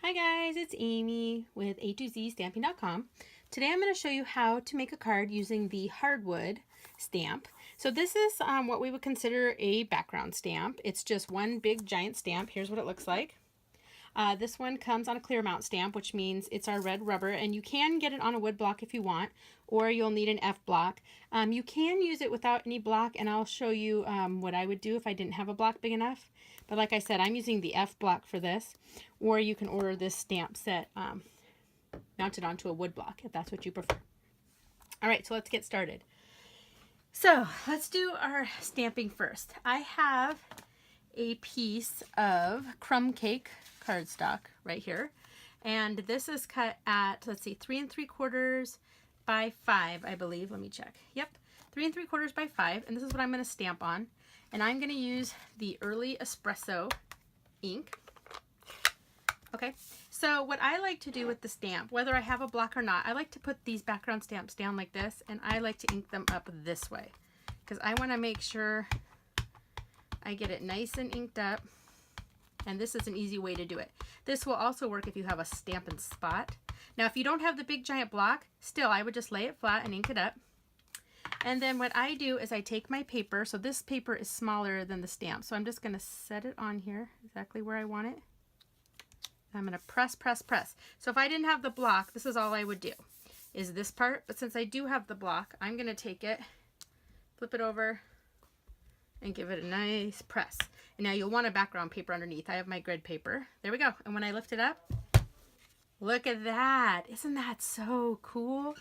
Hi guys, it's Amy with A2ZStamping.com. Today I'm going to show you how to make a card using the Hardwood stamp. So this is what we would consider a background stamp. It's just one big giant stamp. Here's what it looks like. This one comes on a clear mount stamp, which means it's our red rubber, and you can get it on a wood block if you want, or you'll need an F block. You can use it without any block, and I'll show you what I would do if I didn't have a block big enough. But like I said, I'm using the F block for this, or you can order this stamp set mounted onto a wood block if that's what you prefer. All right, so let's get started. So let's do our stamping first. I have a piece of crumb cake cardstock right here, and this is cut at, let's see, 3 3/4 by 5, I believe. Let me check. Yep, 3 3/4 by 5, and this is what I'm going to stamp on. And I'm going to use the early Espresso ink. Okay, so what I like to do with the stamp, whether I have a block or not, I like to put these background stamps down like this, and I like to ink them up this way because I want to make sure I get it nice and inked up. And this is an easy way to do it. This will also work if you have a Stampin' spot. Now, if you don't have the big giant block, still, I would just lay it flat and ink it up. And then what I do is I take my paper. So this paper is smaller than the stamp. So I'm just going to set it on here exactly where I want it. I'm going to press, press, press. So if I didn't have the block, this is all I would do, is this part. But since I do have the block, I'm going to take it, flip it over, and give it a nice press. And now you'll want a background paper underneath. I have my grid paper. There we go. And when I lift it up, look at that. Isn't that so cool?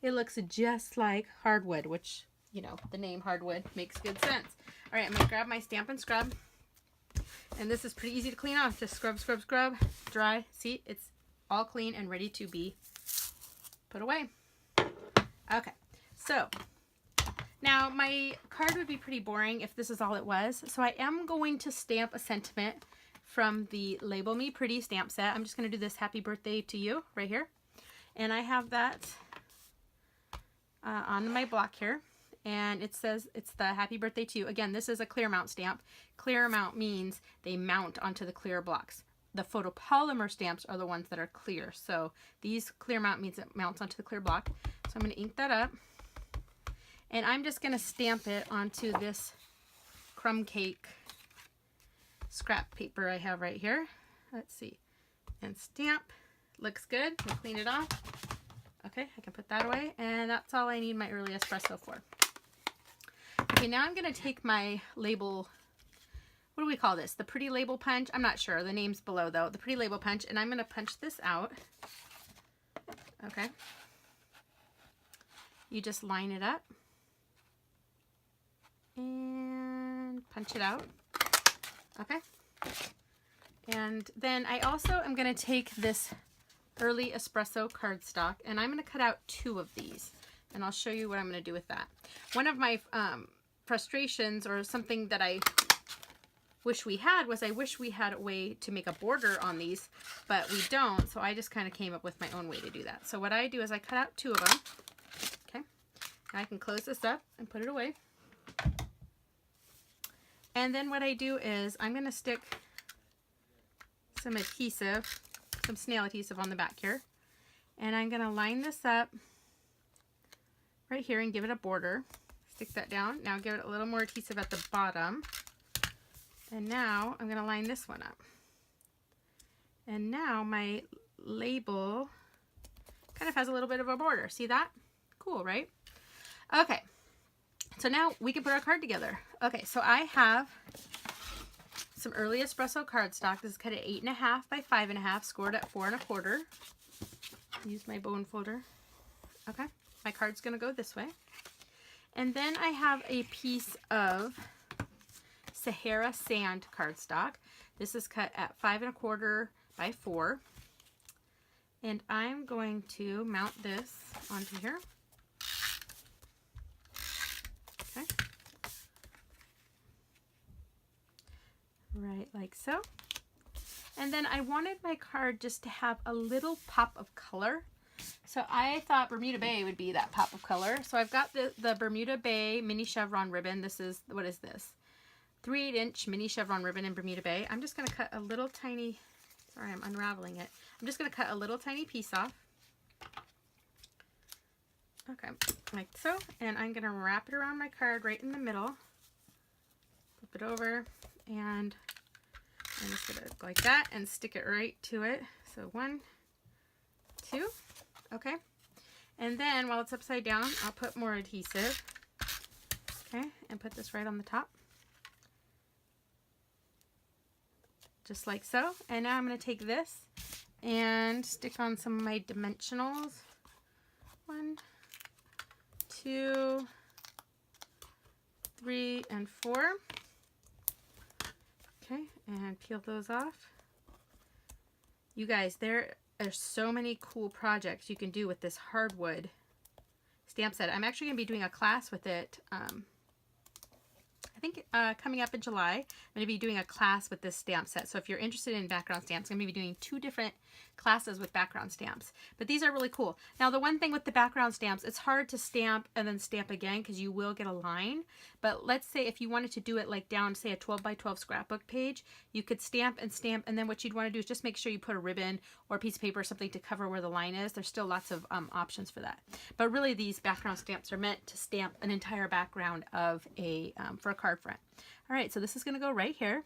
It looks just like hardwood, which, you know, the name hardwood makes good sense. All right, I'm going to grab my Stampin' Scrub. And this is pretty easy to clean off. Just scrub, scrub, scrub, dry. See, it's all clean and ready to be put away. Okay, so now my card would be pretty boring if this is all it was. So I am going to stamp a sentiment from the Label Me Pretty stamp set. I'm just going to do this happy birthday to you right here. And I have that on my block here. And it says it's the happy birthday to you. Again, this is a clear mount stamp. Clear mount means they mount onto the clear blocks. The photopolymer stamps are the ones that are clear. So these clear mount means it mounts onto the clear block. So I'm going to ink that up. And I'm just going to stamp it onto this crumb cake scrap paper I have right here. Let's see. And stamp. Looks good. We'll clean it off. Okay, I can put that away. And that's all I need my early espresso for. Okay, now I'm going to take my label, what do we call this? The pretty label punch? I'm not sure. The name's below though. The pretty label punch. And I'm going to punch this out. Okay. You just line it up. And punch it out. Okay. And then I also am going to take this early espresso cardstock, and I'm going to cut out 2 of these, and I'll show you what I'm going to do with that. One of my frustrations, or something that I wish we had, was I wish we had a way to make a border on these, but we don't, so I just kind of came up with my own way to do that. So what I do is I cut out 2 of them. Okay. Now I can close this up and put it away. And then what I do is I'm going to stick some adhesive, some SNAIL adhesive on the back here. And I'm going to line this up right here and give it a border. Stick that down. Now give it a little more adhesive at the bottom. And now I'm going to line this one up. And now my label kind of has a little bit of a border. See that? Cool, right? Okay. So now we can put our card together. Okay, so I have some early espresso cardstock. This is cut at 8.5 by 5.5, scored at 4 1/4. Use my bone folder. Okay, my card's gonna go this way. And then I have a piece of Sahara sand cardstock. This is cut at 5 1/4 by 4. And I'm going to mount this onto here. Okay. Right like so. And then I wanted my card just to have a little pop of color. So I thought Bermuda Bay would be that pop of color. So I've got the Bermuda Bay mini chevron ribbon. This is, what is this? 3/8 inch mini chevron ribbon in Bermuda Bay. I'm just going to cut a little tiny Sorry, I'm unraveling it. I'm just going to cut a little tiny piece off. Okay, like so. And I'm going to wrap it around my card right in the middle. Flip it over, and I'm just going to go like that and stick it right to it. So 1, 2, okay. And then while it's upside down, I'll put more adhesive. Okay, and put this right on the top. Just like so. And now I'm going to take this and stick on some of my dimensionals. 1, 2, 3, and 4. Okay, and peel those off. You guys, there are so many cool projects you can do with this hardwood stamp set. I'm actually going to be doing a class with it. I think coming up in July, I'm going to be doing a class with this stamp set. So if you're interested in background stamps, I'm going to be doing 2 different classes with background stamps. But these are really cool. Now, the one thing with the background stamps, it's hard to stamp and then stamp again because you will get a line. But let's say if you wanted to do it like down, say, a 12 by 12 scrapbook page, you could stamp, and then what you'd want to do is just make sure you put a ribbon or a piece of paper or something to cover where the line is. There's still lots of options for that. But really, these background stamps are meant to stamp an entire background of for a card front. All right, so this is going to go right here.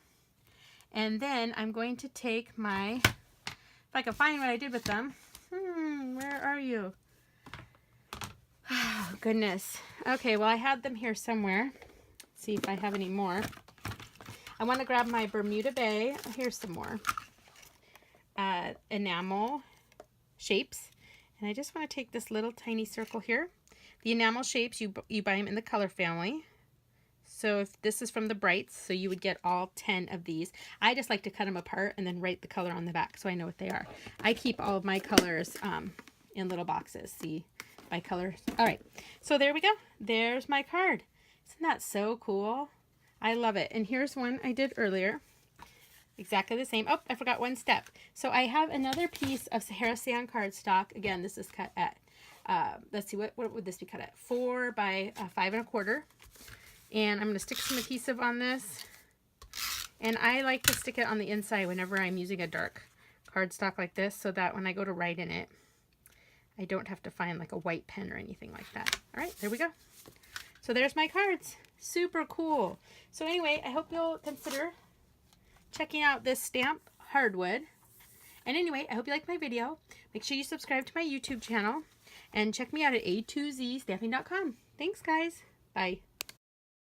And then I'm going to take my, if I can find what I did with them. Where are you? Oh, goodness. Okay, well, I had them here somewhere. Let's see if I have any more. I want to grab my Bermuda Bay. Here's some more. Enamel shapes. And I just want to take this little tiny circle here. The enamel shapes, you buy them in the color family. So if this is from the Brights, so you would get all 10 of these. I just like to cut them apart and then write the color on the back so I know what they are. I keep all of my colors in little boxes, see, by colors. All right, so there we go. There's my card. Isn't that so cool? I love it. And here's one I did earlier. Exactly the same. Oh, I forgot one step. So I have another piece of Sahara sand cardstock. Again, this is cut at, let's see, what would this be cut at? 4 by 5 1/4. And I'm going to stick some adhesive on this. And I like to stick it on the inside whenever I'm using a dark cardstock like this, so that when I go to write in it, I don't have to find like a white pen or anything like that. All right, there we go. So there's my cards. Super cool. So anyway, I hope you'll consider checking out this stamp, Hardwood. And anyway, I hope you liked my video. Make sure you subscribe to my YouTube channel and check me out at a2zstamping.com. Thanks, guys. Bye.